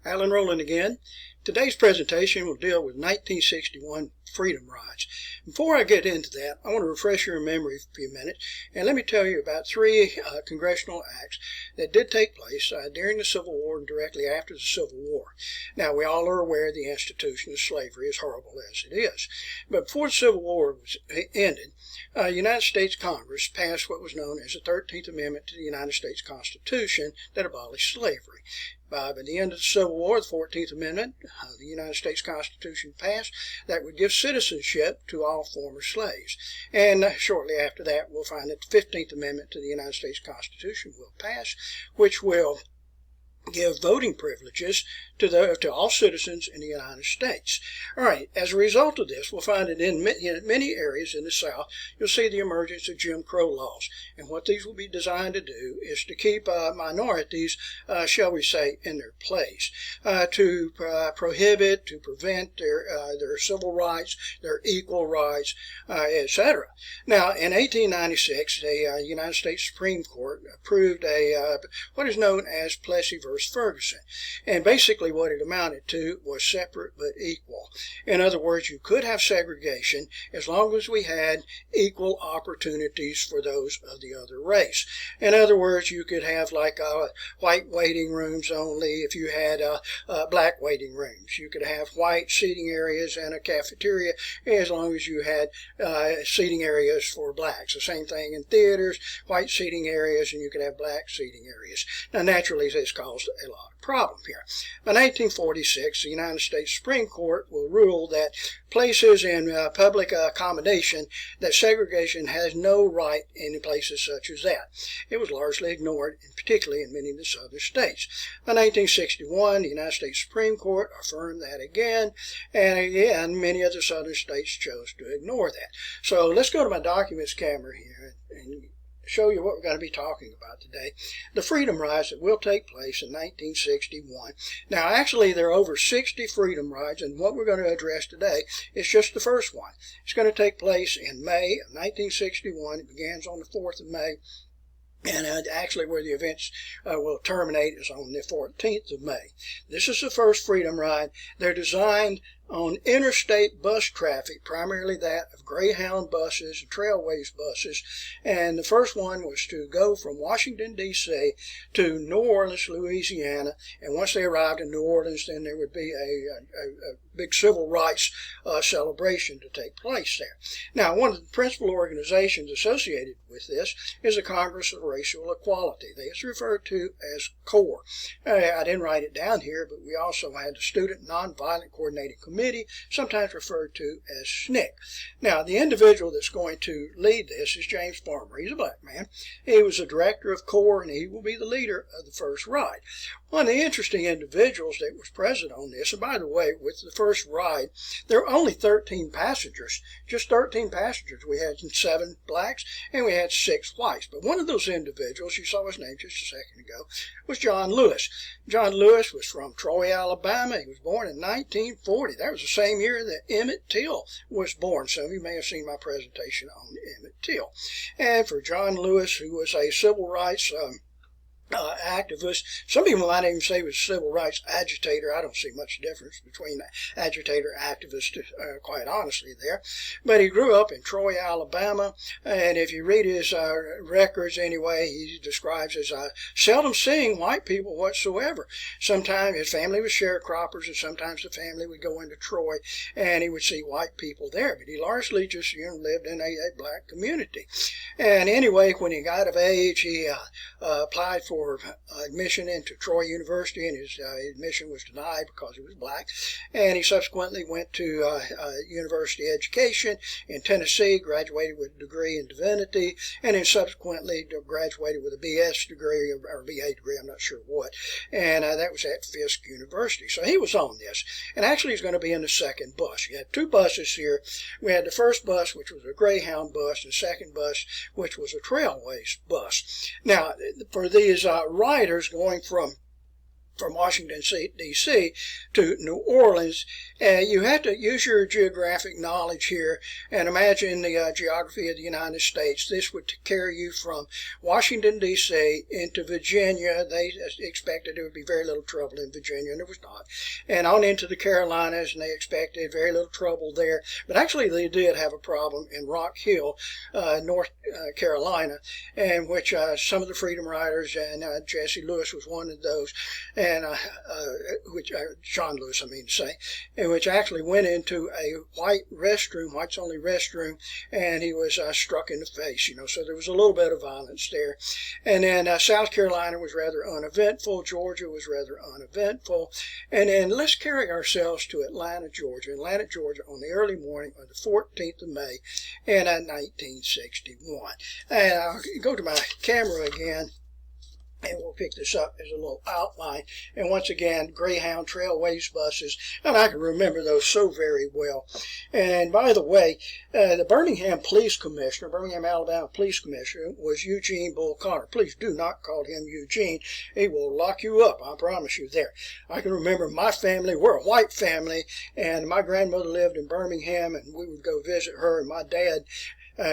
Alan Rowland again. Today's presentation will deal with 1961 freedom rides. Before I get into that, I want to refresh your memory for a few minutes, and let me tell you about three congressional acts that did take place during the Civil War and directly after the Civil War. Now, we all are aware the institution of slavery, as horrible as it is. But before the Civil War was ended, United States Congress passed what was known as the 13th Amendment to the United States Constitution that abolished slavery. By the end of the Civil War, the 14th Amendment, the United States Constitution passed, that would give citizenship to all former slaves. And shortly after that, we'll find that the 15th Amendment to the United States Constitution will pass, which will give voting privileges to all citizens in the United States. All right, as a result of this, we'll find that in many areas in the South, you'll see the emergence of Jim Crow laws. And what these will be designed to do is to keep minorities, shall we say, in their place, to prohibit, to prevent their civil rights, their equal rights, etc. Now, in 1896, the United States Supreme Court approved what is known as Plessy v. Ferguson. And basically what it amounted to was separate but equal. In other words, you could have segregation as long as we had equal opportunities for those of the other race. In other words, you could have like white waiting rooms only if you had black waiting rooms. You could have white seating areas and a cafeteria as long as you had seating areas for blacks. The same thing in theaters, white seating areas, and you could have black seating areas. Now, naturally, this caused a lot of problem here. By 1946, the United States Supreme Court will rule that places in public accommodation, that segregation has no right in places such as that. It was largely ignored, particularly in many of the southern states. By 1961, the United States Supreme Court affirmed that again, and again, many of the southern states chose to ignore that. So let's go to my documents camera here and show you what we're going to be talking about today. The freedom rides that will take place in 1961. Now, actually, there are over 60 freedom rides, and what we're going to address today is just the first one. It's going to take place in May of 1961. It begins on the 4th of May. And actually where the events will terminate is on the 14th of May. This is the first freedom ride. They're designed on interstate bus traffic, primarily that of Greyhound buses and Trailways buses. And the first one was to go from Washington, D.C. to New Orleans, Louisiana. And once they arrived in New Orleans, then there would be a big civil rights celebration to take place there. Now, one of the principal organizations associated with this is the Congress of Racial Equality. It's referred to as CORE. I didn't write it down here, but we also had the Student Nonviolent Coordinating Committee, sometimes referred to as SNCC. Now, the individual that's going to lead this is James Farmer. He's a black man. He was the director of CORE, and he will be the leader of the first ride. One of the interesting individuals that was present on this, and by the way, with the first ride, there were only 13 passengers, just 13 passengers. We had 7 blacks, and we had 6 whites. But one of those individuals, you saw his name just a second ago, was John Lewis. John Lewis was from Troy, Alabama. He was born in 1940. That was the same year that Emmett Till was born. Some of you may have seen my presentation on Emmett Till. And for John Lewis, who was a civil rights activist. Some people might even say he was a civil rights agitator. I don't see much difference between agitator and activist, quite honestly, there. But he grew up in Troy, Alabama, and if you read his records anyway, he describes as seldom seeing white people whatsoever. Sometimes his family was sharecroppers, and sometimes the family would go into Troy, and he would see white people there. But he largely just lived in a black community. And anyway, when he got of age, he applied for admission into Troy University, and his admission was denied because he was black. And he subsequently went to university education in Tennessee, graduated with a degree in divinity, and then subsequently graduated with a BS degree or BA degree, I'm not sure what. And that was at Fisk University. So he was on this. And actually he's going to be in the second bus. You had 2 buses here. We had the first bus, which was a Greyhound bus, and the second bus, which was a Trailways bus. Now, for these riders going from from Washington, D.C. to New Orleans. You have to use your geographic knowledge here and imagine the geography of the United States. This would carry you from Washington, D.C. into Virginia. They expected there would be very little trouble in Virginia, and there was not. And on into the Carolinas, and they expected very little trouble there. But actually, they did have a problem in Rock Hill, North Carolina, in which some of the Freedom Riders, and Jesse Lewis was one of those, and which John Lewis, I mean to say, in which actually went into a whites only restroom, and he was struck in the face. So there was a little bit of violence there. And then South Carolina was rather uneventful. Georgia was rather uneventful. And then let's carry ourselves to Atlanta, Georgia. Atlanta, Georgia, on the early morning of the 14th of May in 1961. And I'll go to my camera again, and we'll pick this up as a little outline. And once again, Greyhound Trailways buses, and I can remember those so very well. And by the way, the Birmingham Police Commissioner, Birmingham, Alabama Police Commissioner, was Eugene Bull Connor. Please do not call him Eugene. He will lock you up, I promise you there. I can remember my family, we're a white family, and my grandmother lived in Birmingham, and we would go visit her, and my dad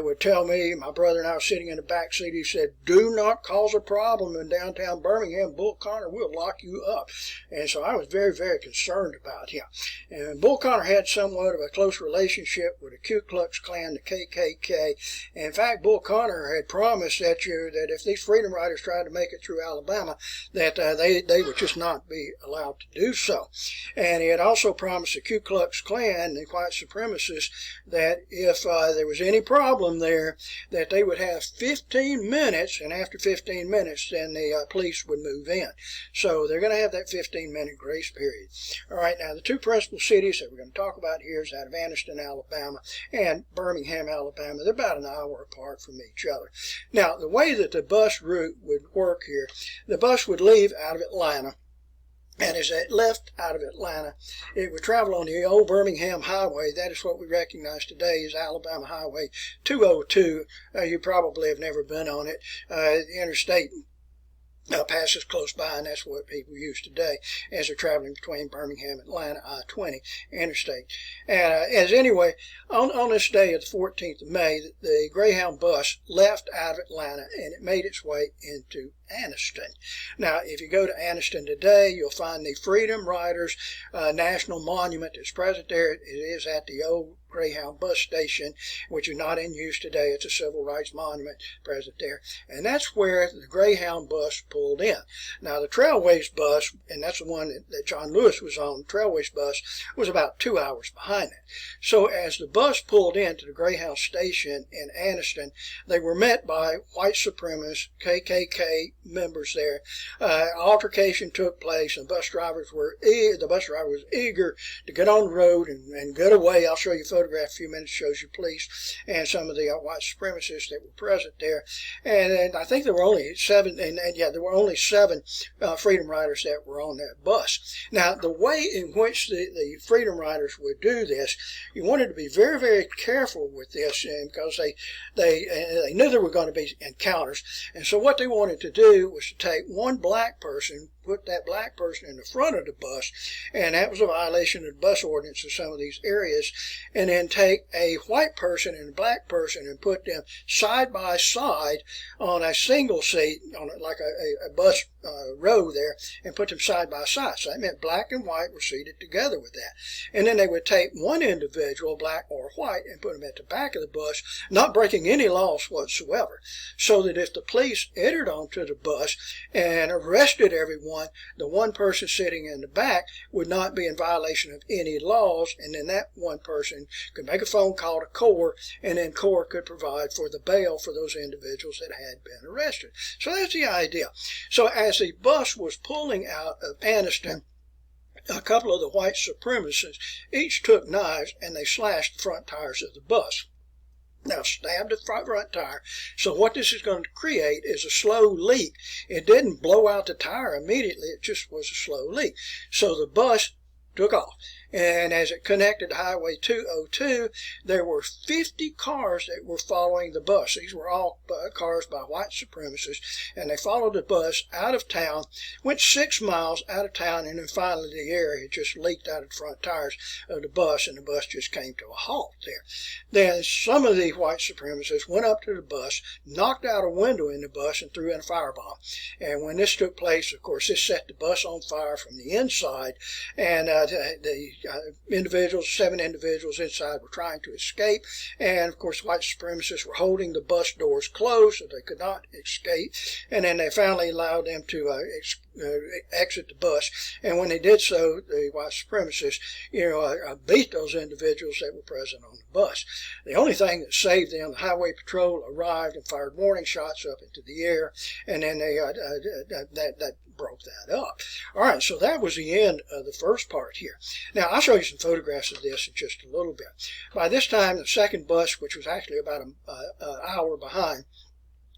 would tell me, my brother and I were sitting in the back seat, he said, "Do not cause a problem in downtown Birmingham. Bull Connor will lock you up." And so I was very, very concerned about him. And Bull Connor had somewhat of a close relationship with the Ku Klux Klan, the KKK. And in fact, Bull Connor had promised that if these Freedom Riders tried to make it through Alabama, that they would just not be allowed to do so. And he had also promised the Ku Klux Klan, the white supremacists, that if there was any problem there, that they would have 15 minutes, and after 15 minutes, then the police would move in. So they're going to have that 15-minute grace period. All right, now the two principal cities that we're going to talk about here is out of Anniston, Alabama, and Birmingham, Alabama. They're about an hour apart from each other. Now, the way that the bus route would work here, the bus would leave out of Atlanta. And as it left out of Atlanta, it would travel on the old Birmingham Highway. That is what we recognize today as Alabama Highway 202. You probably have never been on it. The interstate passes close by, and that's what people use today as they're traveling between Birmingham and Atlanta, I-20 interstate. As anyway, on this day of the 14th of May, the Greyhound bus left out of Atlanta, and it made its way into Anniston. Now, if you go to Anniston today, you'll find the Freedom Riders National Monument that's present there. It is at the old Greyhound bus station, which is not in use today. It's a civil rights monument present there. And that's where the Greyhound bus pulled in. Now, the Trailways bus, and that's the one that John Lewis was on, the Trailways bus was about 2 hours behind it. So as the bus pulled into the Greyhound station in Anniston, they were met by white supremacist KKK members there. Altercation took place, and the bus driver was eager to get on the road and get away. I'll show you a photograph in a few minutes, shows you police and some of the white supremacists that were present there. And I think there were only seven, there were only seven Freedom Riders that were on that bus. Now, the way in which the Freedom Riders would do this, you wanted to be very, very careful with this, because they knew there were going to be encounters. And so what they wanted to do was to take one black person, put that black person in the front of the bus, and that was a violation of the bus ordinance of some of these areas, and then take a white person and a black person and put them side by side on a single seat, on like a bus row there, and put them side by side. So that meant black and white were seated together with that. And then they would take one individual, black or white, and put them at the back of the bus, not breaking any laws whatsoever, so that if the police entered onto the bus and arrested everyone, the one person sitting in the back would not be in violation of any laws, and then that one person could make a phone call to CORE, and then CORE could provide for the bail for those individuals that had been arrested. So that's the idea. So as the bus was pulling out of Anniston, a couple of the white supremacists each took knives and they slashed the front tires of the bus. Now, stabbed the front tire. So what this is going to create is a slow leak. It didn't blow out the tire immediately. It just was a slow leak. So the bus took off. And as it connected to Highway 202, there were 50 cars that were following the bus. These were all cars by white supremacists, and they followed the bus out of town, went 6 miles out of town, and then finally the air had just leaked out of the front tires of the bus, and the bus just came to a halt there. Then some of the white supremacists went up to the bus, knocked out a window in the bus, and threw in a firebomb. And when this took place, of course, this set the bus on fire from the inside, and the 7 individuals inside were trying to escape, and of course white supremacists were holding the bus doors closed so they could not escape, and then they finally allowed them to exit the bus. And when they did so, the white supremacists beat those individuals that were present on the bus. The only thing that saved them, the highway patrol arrived and fired warning shots up into the air, and then they that broke that up. All right, so that was the end of the first part here. Now, I'll show you some photographs of this in just a little bit. By this time, the second bus, which was actually about an hour behind,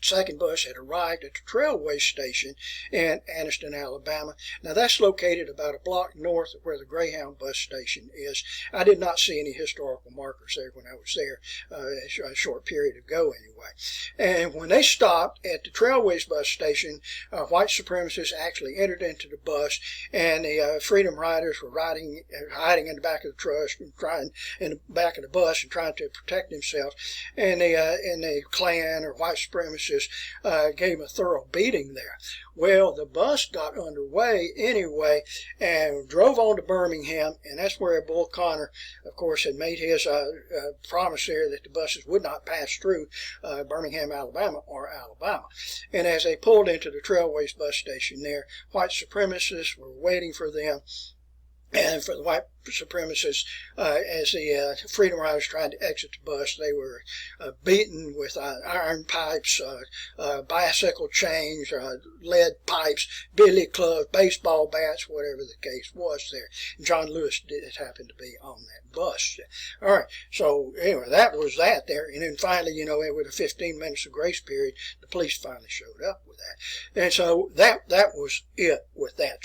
second bus had arrived at the Trailway Station in Anniston, Alabama. Now, that's located about a block north of where the Greyhound bus station is. I did not see any historical markers there when I was there a short period ago anyway. And when they stopped at the Trailways bus station, white supremacists actually entered into the bus, and the Freedom Riders were hiding in the back of the truck, in the back of the bus and trying to protect themselves. And the Klan or white supremacists gave him a thorough beating there. Well, the bus got underway anyway and drove on to Birmingham, and that's where Bull Connor, of course, had made his promise there that the buses would not pass through Birmingham, Alabama, or Alabama. And as they pulled into the Trailways bus station there, white supremacists were waiting for them. And for the white supremacists, as the Freedom Riders tried to exit the bus, they were beaten with iron pipes, bicycle chains, lead pipes, billy clubs, baseball bats, whatever the case was there. And John Lewis did happen to be on that bus. All right, so anyway, that was that there. And then finally, with a 15 minutes of grace period, the police finally showed up with that. And so that was it with that,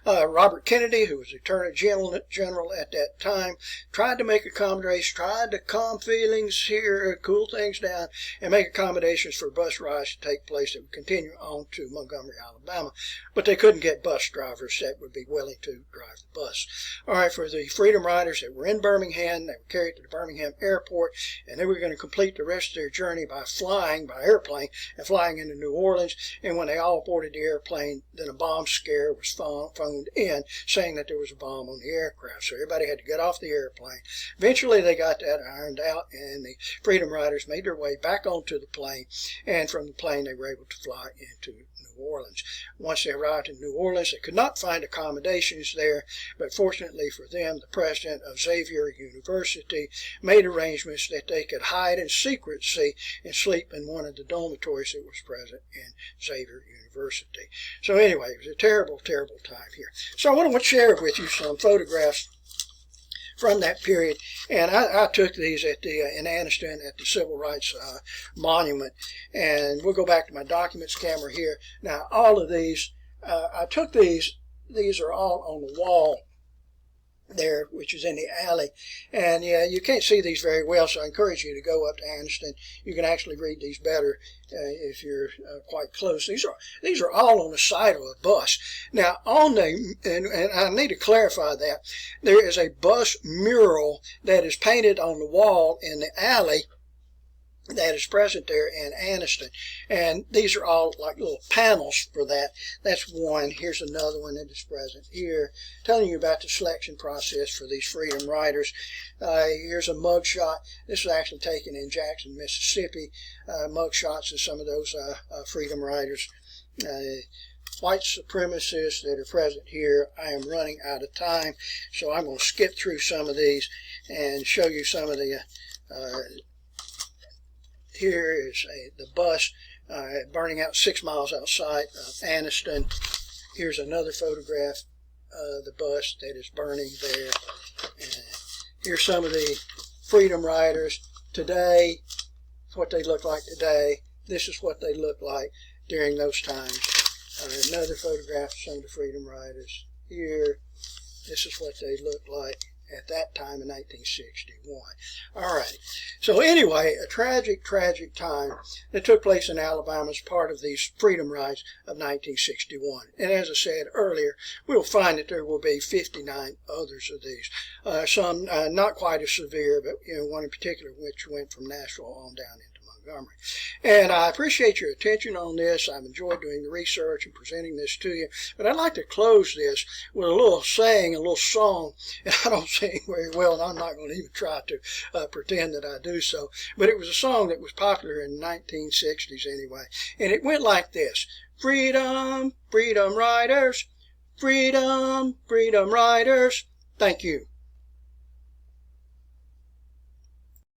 Robert Kennedy, who was the Attorney General at that time, tried to make accommodations, tried to calm feelings here, cool things down, and make accommodations for bus rides to take place that would continue on to Montgomery, Alabama. But they couldn't get bus drivers that would be willing to drive the bus. All right, for the Freedom Riders that were in Birmingham, they were carried to the Birmingham airport, and they were going to complete the rest of their journey by flying by airplane and flying into New Orleans. And when they all boarded the airplane, then a bomb scare was phoned in saying that there was a bomb on the aircraft. So everybody had to get off the airplane. Eventually they got that ironed out, and the Freedom Riders made their way back onto the plane, and from the plane they were able to fly into New Orleans. Once they arrived in New Orleans, they could not find accommodations there, but fortunately for them, the president of Xavier University made arrangements that they could hide in secrecy and sleep in one of the dormitories that was present in Xavier University. So anyway, it was a terrible, terrible time here. So I want to share with you some photographs from that period, and I took these in Anniston at the Civil Rights Monument, and we'll go back to my documents camera here. Now, all of these, I took these are all on the wall there, which is in the alley, and yeah, you can't see these very well, so I encourage you to go up to Anniston. You can actually read these better if you're quite close. These are all on the side of a bus. Now, and I need to clarify that there is a bus mural that is painted on the wall in the alley that is present there in Anniston, and these are all like little panels for that. That's one. Here's another one that is present here, telling you about the selection process for these Freedom Riders. Here's a mugshot. This was actually taken in Jackson, Mississippi. Mugshots of some of those Freedom Riders. White supremacists that are present here. I am running out of time, so I'm going to skip through some of these and show you some of the here is the bus burning out 6 miles outside of Anniston. Here's another photograph of the bus that is burning there. And here's some of the Freedom Riders today, what they look like today. This is what they look like during those times. Another photograph of some of the Freedom Riders here. This is what they looked like at that time in 1961. All right. So anyway, a tragic, tragic time that took place in Alabama as part of these freedom rides of 1961. And as I said earlier, we'll find that there will be 59 others of these. Some not quite as severe, but one in particular which went from Nashville on down into Montgomery. And I appreciate your attention on this. I've enjoyed doing the research and presenting this to you. But I'd like to close this with a little saying, a little song. And I don't sing very well, and I'm not going to even try to pretend that I do so. But it was a song that was popular in the 1960s anyway. And it went like this. Freedom, freedom riders, freedom, freedom riders. Thank you.